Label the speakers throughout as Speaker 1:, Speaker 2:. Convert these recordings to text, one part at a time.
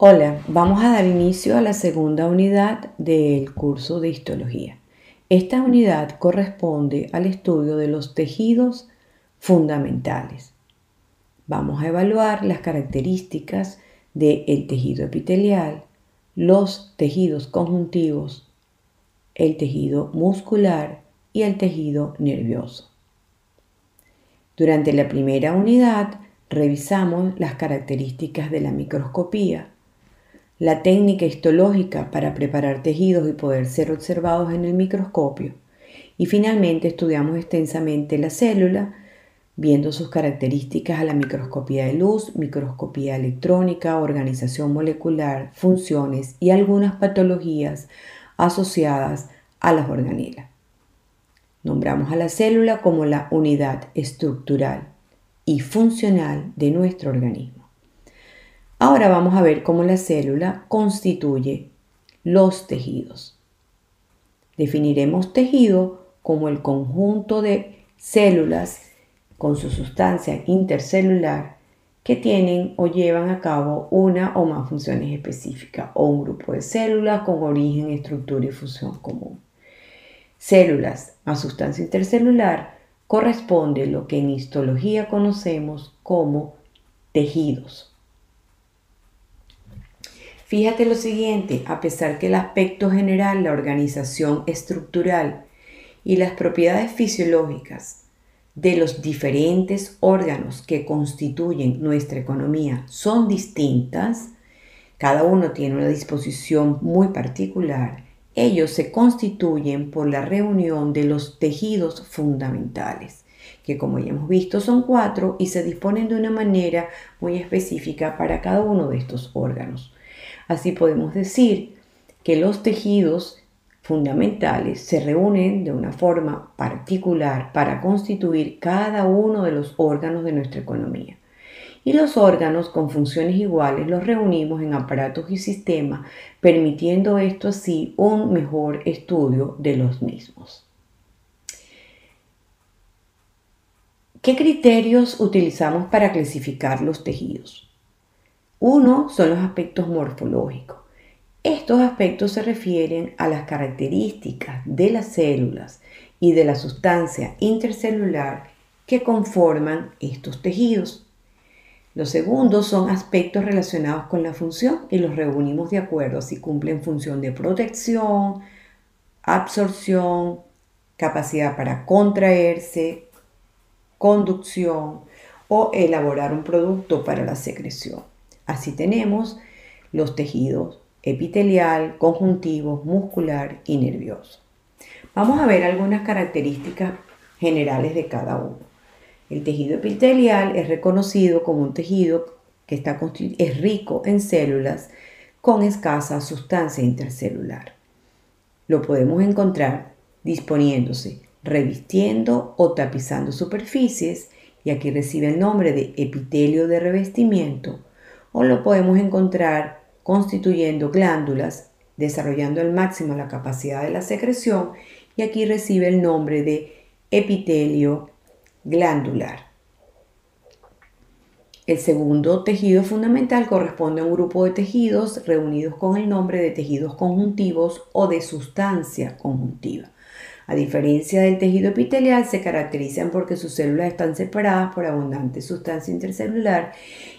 Speaker 1: Hola, vamos a dar inicio a la segunda unidad del curso de histología. Esta unidad corresponde al estudio de los tejidos fundamentales. Vamos a evaluar las características del tejido epitelial, los tejidos conjuntivos, el tejido muscular y el tejido nervioso. Durante la primera unidad revisamos las características de la microscopía, la técnica histológica para preparar tejidos y poder ser observados en el microscopio. Y finalmente estudiamos extensamente la célula, viendo sus características a la microscopía de luz, microscopía electrónica, organización molecular, funciones y algunas patologías asociadas a las organelas. Nombramos a la célula como la unidad estructural y funcional de nuestro organismo. Ahora vamos a ver cómo la célula constituye los tejidos. Definiremos tejido como el conjunto de células con su sustancia intercelular que tienen o llevan a cabo una o más funciones específicas o un grupo de células con origen, estructura y función común. Células a sustancia intercelular corresponde lo que en histología conocemos como tejidos. Fíjate lo siguiente, a pesar que el aspecto general, la organización estructural y las propiedades fisiológicas de los diferentes órganos que constituyen nuestra economía son distintas, cada uno tiene una disposición muy particular, ellos se constituyen por la reunión de los tejidos fundamentales, que como ya hemos visto son 4 y se disponen de una manera muy específica para cada uno de estos órganos. Así podemos decir que los tejidos fundamentales se reúnen de una forma particular para constituir cada uno de los órganos de nuestra economía. Y los órganos con funciones iguales los reunimos en aparatos y sistemas, permitiendo esto así un mejor estudio de los mismos. ¿Qué criterios utilizamos para clasificar los tejidos? Uno son los aspectos morfológicos. Estos aspectos se refieren a las características de las células y de la sustancia intercelular que conforman estos tejidos. Los segundos son aspectos relacionados con la función y los reunimos de acuerdo a si cumplen función de protección, absorción, capacidad para contraerse, conducción o elaborar un producto para la secreción. Así tenemos los tejidos epitelial, conjuntivo, muscular y nervioso. Vamos a ver algunas características generales de cada uno. El tejido epitelial es reconocido como un tejido que es rico en células con escasa sustancia intercelular. Lo podemos encontrar disponiéndose, revistiendo o tapizando superficies, y aquí recibe el nombre de epitelio de revestimiento, o lo podemos encontrar constituyendo glándulas, desarrollando al máximo la capacidad de la secreción, y aquí recibe el nombre de epitelio glandular. El segundo tejido fundamental corresponde a un grupo de tejidos reunidos con el nombre de tejidos conjuntivos o de sustancia conjuntiva. A diferencia del tejido epitelial, se caracterizan porque sus células están separadas por abundante sustancia intercelular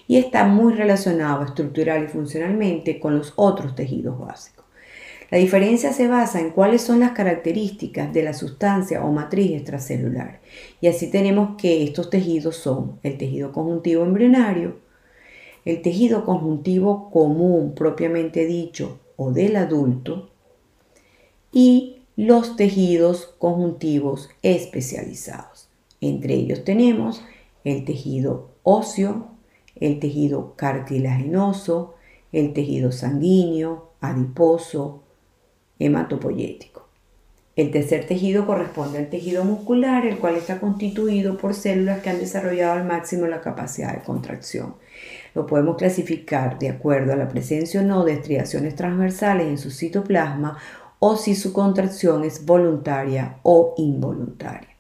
Speaker 1: y está muy relacionado estructural y funcionalmente con los otros tejidos básicos. La diferencia se basa en cuáles son las características de la sustancia o matriz extracelular. Y así tenemos que estos tejidos son el tejido conjuntivo embrionario, el tejido conjuntivo común propiamente dicho o del adulto y los tejidos conjuntivos especializados. Entre ellos tenemos el tejido óseo, el tejido cartilaginoso, el tejido sanguíneo, adiposo, hematopoyético. El tercer tejido corresponde al tejido muscular, el cual está constituido por células que han desarrollado al máximo la capacidad de contracción. Lo podemos clasificar de acuerdo a la presencia o no de estriaciones transversales en su citoplasma o si su contracción es voluntaria o involuntaria.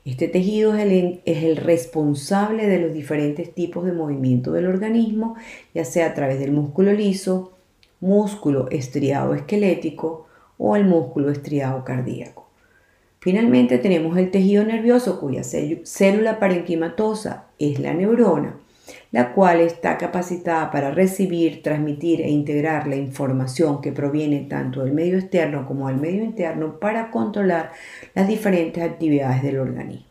Speaker 1: Este tejido es el responsable de los diferentes tipos de movimiento del organismo, ya sea a través del músculo liso, músculo estriado esquelético o el músculo estriado cardíaco. Finalmente tenemos el tejido nervioso, cuya célula parenquimatosa es la neurona, la cual está capacitada para recibir, transmitir e integrar la información que proviene tanto del medio externo como del medio interno para controlar las diferentes actividades del organismo.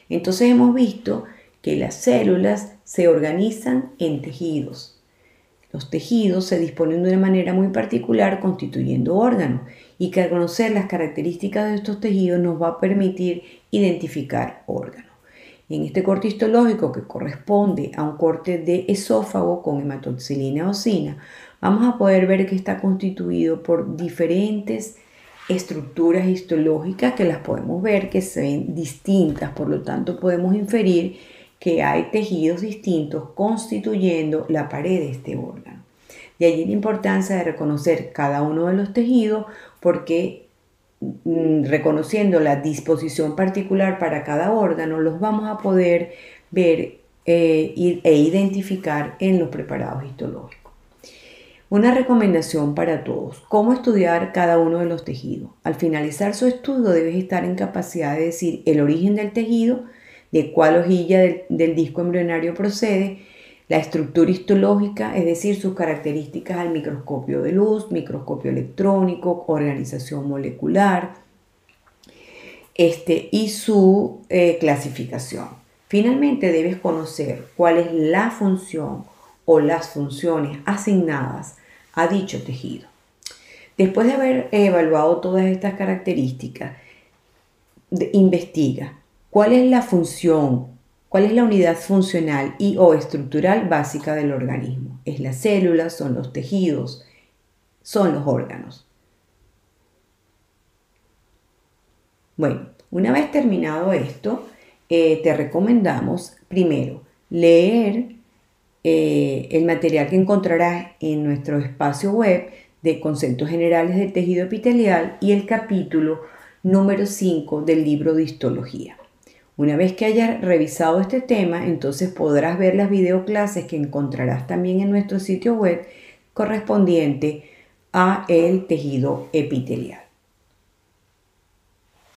Speaker 1: Entonces hemos visto que las células se organizan en tejidos. Los tejidos se disponen de una manera muy particular constituyendo órganos y que al conocer las características de estos tejidos nos va a permitir identificar órganos. En este corte histológico, que corresponde a un corte de esófago con hematoxilina eosina, vamos a poder ver que está constituido por diferentes estructuras histológicas que las podemos ver que se ven distintas, por lo tanto podemos inferir que hay tejidos distintos constituyendo la pared de este órgano. De allí la importancia de reconocer cada uno de los tejidos, porque reconociendo la disposición particular para cada órgano, los vamos a poder ver e identificar en los preparados histológicos. Una recomendación para todos: ¿cómo estudiar cada uno de los tejidos? Al finalizar su estudio debes estar en capacidad de decir el origen del tejido, de cuál hojilla del disco embrionario procede, la estructura histológica, es decir, sus características al microscopio de luz, microscopio electrónico, organización molecular, y su clasificación. Finalmente debes conocer cuál es la función o las funciones asignadas a dicho tejido. Después de haber evaluado todas estas características, investiga cuál es la función, cuál es la unidad funcional y o estructural básica del organismo. Es la célula, son los tejidos, son los órganos. Bueno, una vez terminado esto, te recomendamos primero leer el material que encontrarás en nuestro espacio web de conceptos generales del tejido epitelial y el capítulo número 5 del libro de histología. Una vez que hayas revisado este tema, entonces podrás ver las videoclases que encontrarás también en nuestro sitio web correspondiente a el tejido epitelial.